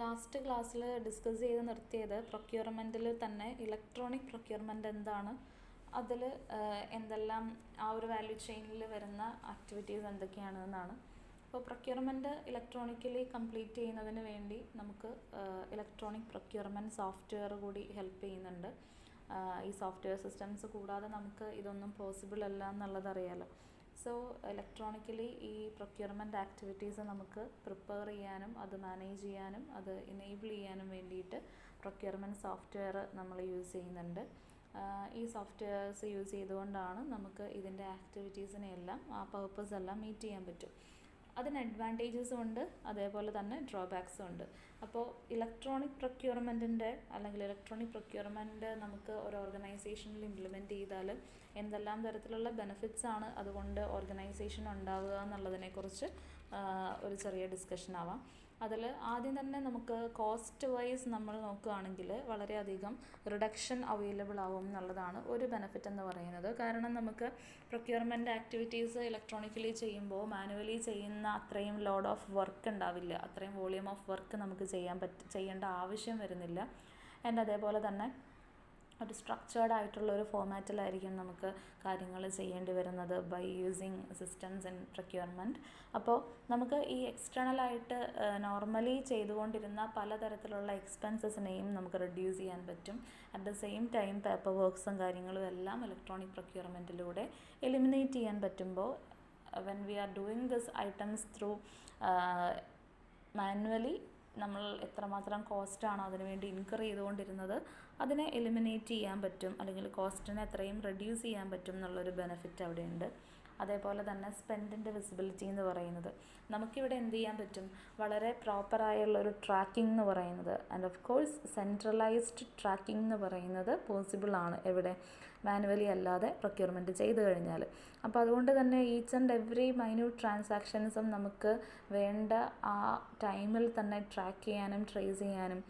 Last ക്ലാസ്സിൽ discuss ചെയ്ത് നിർത്തിയത് പ്രൊക്യൂർമെൻറ്റിൽ തന്നെ ഇലക്ട്രോണിക് പ്രൊക്യൂർമെൻറ്റ് എന്താണ്, അതിൽ എന്തെല്ലാം ആ ഒരു വാല്യൂ ചെയിനിൽ വരുന്ന ആക്ടിവിറ്റീസ് എന്തൊക്കെയാണെന്നാണ്. അപ്പോൾ പ്രൊക്യൂർമെൻറ്റ് ഇലക്ട്രോണിക്കലി കംപ്ലീറ്റ് ചെയ്യുന്നതിന് വേണ്ടി നമുക്ക് ഇലക്ട്രോണിക് പ്രൊക്യൂർമെൻറ്റ് സോഫ്റ്റ്വെയർ കൂടി ഹെൽപ്പ് ചെയ്യുന്നുണ്ട്. ഈ സോഫ്റ്റ്വെയർ സിസ്റ്റംസ് കൂടാതെ നമുക്ക് ഇതൊന്നും പോസിബിൾ അല്ല എന്നുള്ളത് അറിയാലോ. സോ ഇലക്ട്രോണിക്കലി ഈ പ്രൊക്യൂർമെൻറ്റ് ആക്ടിവിറ്റീസ് നമുക്ക് പ്രിപ്പയർ ചെയ്യാനും അത് മാനേജ് ചെയ്യാനും അത് എനേബിൾ ചെയ്യാനും വേണ്ടിയിട്ട് പ്രൊക്യൂർമെൻറ്റ് സോഫ്റ്റ്വെയർ നമ്മൾ യൂസ് ചെയ്യുന്നുണ്ട്. ഈ സോഫ്റ്റ്വെയർസ് യൂസ് ചെയ്തുകൊണ്ടാണ് നമുക്ക് ഇതിൻ്റെ ആക്ടിവിറ്റീസിനെയെല്ലാം ആ പർപ്പസ് എല്ലാം മീറ്റ് ചെയ്യാൻ പറ്റും. അതിന് അഡ്വാൻറ്റേജസും ഉണ്ട്, അതേപോലെ തന്നെ ഡ്രോബാക്സും ഉണ്ട്. അപ്പോൾ ഇലക്ട്രോണിക് പ്രൊക്യൂർമെൻറ്റിൻ്റെ അല്ലെങ്കിൽ ഇലക്ട്രോണിക് പ്രൊക്യൂർമെൻറ്റ് നമുക്ക് ഒരു ഓർഗനൈസേഷനിൽ ഇംപ്ലിമെൻറ്റ് ചെയ്താൽ എന്തെല്ലാം തരത്തിലുള്ള ബെനിഫിറ്റ്സ് ആണ് അതുകൊണ്ട് ഓർഗനൈസേഷൻ ഉണ്ടാവുക എന്നുള്ളതിനെക്കുറിച്ച് ഒരു ചെറിയ ഡിസ്കഷൻ ആവാം. അതിൽ ആദ്യം തന്നെ നമുക്ക് കോസ്റ്റ് വൈസ് നമ്മൾ നോക്കുകയാണെങ്കിൽ വളരെയധികം റിഡക്ഷൻ അവൈലബിൾ ആവും എന്നുള്ളതാണ് ഒരു ബെനിഫിറ്റ് എന്ന് പറയുന്നത്. കാരണം നമുക്ക് പ്രൊക്യൂർമെൻറ്റ് ആക്ടിവിറ്റീസ് ഇലക്ട്രോണിക്കലി ചെയ്യുമ്പോൾ മാനുവലി ചെയ്യുന്ന അത്രയും ലോഡ് ഓഫ് വർക്ക് ഉണ്ടാവില്ല, അത്രയും വോളിയം ഓഫ് വർക്ക് നമുക്ക് ചെയ്യേണ്ട ആവശ്യം വരുന്നില്ല. ആൻഡ് അതേപോലെ തന്നെ ഒരു സ്ട്രക്ചേർഡ് ആയിട്ടുള്ള ഒരു ഫോമാറ്റിലായിരിക്കും നമുക്ക് കാര്യങ്ങൾ ചെയ്യേണ്ടി വരുന്നത് by using systems in procurement. അപ്പോൾ നമുക്ക് ഈ എക്സ്റ്റേണലായിട്ട് നോർമലി ചെയ്തുകൊണ്ടിരുന്ന പലതരത്തിലുള്ള എക്സ്പെൻസസിനെയും നമുക്ക് റെഡ്യൂസ് ചെയ്യാൻ പറ്റും. At the same time paper വർക്ക്സും കാര്യങ്ങളും എല്ലാം ഇലക്ട്രോണിക് പ്രൊക്യൂർമെൻറ്റിലൂടെ എലിമിനേറ്റ് ചെയ്യാൻ പറ്റുമ്പോൾ when we are doing this items through manually നമ്മൾ എത്രമാത്രം കോസ്റ്റാണോ അതിനുവേണ്ടി ഇൻകർ ചെയ്തുകൊണ്ടിരുന്നത് അതിനെ എലിമിനേറ്റ് ചെയ്യാൻ പറ്റും, അല്ലെങ്കിൽ കോസ്റ്റിനെ എത്രയും റെഡ്യൂസ് ചെയ്യാൻ പറ്റും എന്നുള്ളൊരു ബെനിഫിറ്റ് അവിടെയുണ്ട്. അതേപോലെ തന്നെ സ്പെൻഡിൻ്റെ വിസിബിലിറ്റി എന്ന് പറയുന്നത് നമുക്കിവിടെ എന്ത് ചെയ്യാൻ പറ്റും, വളരെ പ്രോപ്പറായുള്ളൊരു ട്രാക്കിംഗ് എന്ന് പറയുന്നത് and of course centralised tracking എന്ന് പറയുന്നത് പോസിബിൾ ആണ് എവിടെ, മാനുവലി അല്ലാതെ പ്രൊക്യൂർമെൻറ്റ് ചെയ്ത് കഴിഞ്ഞാൽ. അപ്പോൾ അതുകൊണ്ട് തന്നെ ഈച്ച് ആൻഡ് എവറി മൈന്യൂട്ട് ട്രാൻസാക്ഷൻസും നമുക്ക് വേണ്ട ആ ടൈമിൽ തന്നെ ട്രാക്ക് ചെയ്യാനും ട്രേസ് ചെയ്യാനും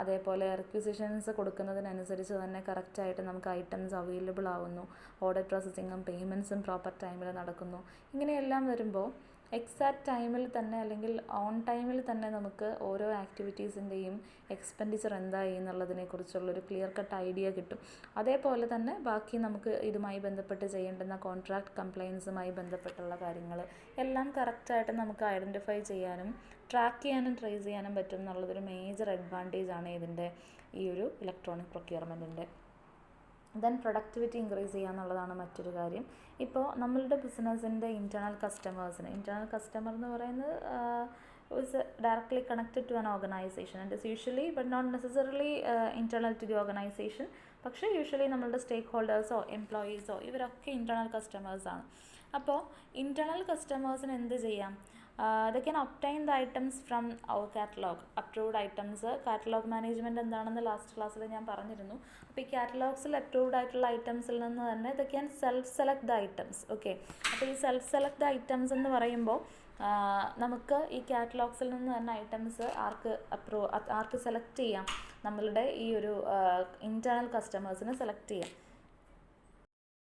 അതേപോലെ റിക്വിസിഷൻസ് കൊടുക്കുന്നതിനനുസരിച്ച് തന്നെ കറക്റ്റായിട്ട് നമുക്ക് ഐറ്റംസ് അവൈലബിൾ ആവുന്നു, ഓർഡർ പ്രോസസ്സിങ്ങും പേയ്മെൻറ്റ്സും പ്രോപ്പർ ടൈമിൽ നടക്കുന്നു. ഇങ്ങനെയെല്ലാം വരുമ്പോൾ എക്സാക്റ്റ് ടൈമിൽ തന്നെ അല്ലെങ്കിൽ ഓൺ ടൈമിൽ തന്നെ നമുക്ക് ഓരോ ആക്ടിവിറ്റീസിൻ്റെയും എക്സ്പെൻഡിച്ചർ എന്തായി എന്നുള്ളതിനെക്കുറിച്ചുള്ളൊരു ക്ലിയർ കട്ട് ഐഡിയ കിട്ടും. അതേപോലെ തന്നെ ബാക്കി നമുക്ക് ഇതുമായി ബന്ധപ്പെട്ട് ചെയ്യേണ്ടുന്ന കോൺട്രാക്ട് കംപ്ലയിൻസുമായി ബന്ധപ്പെട്ടുള്ള കാര്യങ്ങൾ എല്ലാം കറക്റ്റായിട്ട് നമുക്ക് ഐഡൻറ്റിഫൈ ചെയ്യാനും ട്രാക്ക് ചെയ്യാനും ട്രേസ് ചെയ്യാനും പറ്റും എന്നുള്ളതൊരു മേജർ അഡ്വാൻറ്റേജ് ആണ് ഇതിൻ്റെ ഈ ഒരു ഇലക്ട്രോണിക് പ്രൊക്യൂർമെൻറ്റിൻ്റെ. ദെൻ പ്രൊഡക്ടിവിറ്റി ഇൻക്രീസ് ചെയ്യുക എന്നുള്ളതാണ് മറ്റൊരു കാര്യം. ഇപ്പോൾ നമ്മളുടെ ബിസിനസ്സിൻ്റെ ഇൻറ്റേർണൽ കസ്റ്റമർ എന്ന് പറയുന്നത് is directly connected to an organization and is usually but not necessarily internal to the organization. പക്ഷേ യൂഷ്വലി നമ്മളുടെ സ്റ്റേക്ക് ഹോൾഡേഴ്സോ എംപ്ലോയീസോ ഇവരൊക്കെ ഇൻറ്റേർണൽ കസ്റ്റമേഴ്സാണ്. അപ്പോൾ ഇൻറ്റേർണൽ കസ്റ്റമേഴ്സിന് എന്ത് ചെയ്യാം, they can obtain the items from our catalog, approved items. Catalogue management എന്താണെന്ന് last ക്ലാസ്സിൽ ഞാൻ പറഞ്ഞിരുന്നു. അപ്പോൾ ഈ കാറ്റലോഗ്സിൽ അപ്രൂവ്ഡ് ആയിട്ടുള്ള ഐറ്റംസിൽ നിന്ന് തന്നെ they can self-select the items. Okay, അപ്പോൾ ഈ self-select the items എന്ന് പറയുമ്പോൾ നമുക്ക് ഈ കാറ്റലോഗ്സിൽ നിന്ന് തന്നെ ഐറ്റംസ് ആർക്ക് സെലക്ട് ചെയ്യാം, നമ്മളുടെ ഈ ഒരു ഇൻറ്റേർണൽ കസ്റ്റമേഴ്സിന് സെലക്ട് ചെയ്യാം.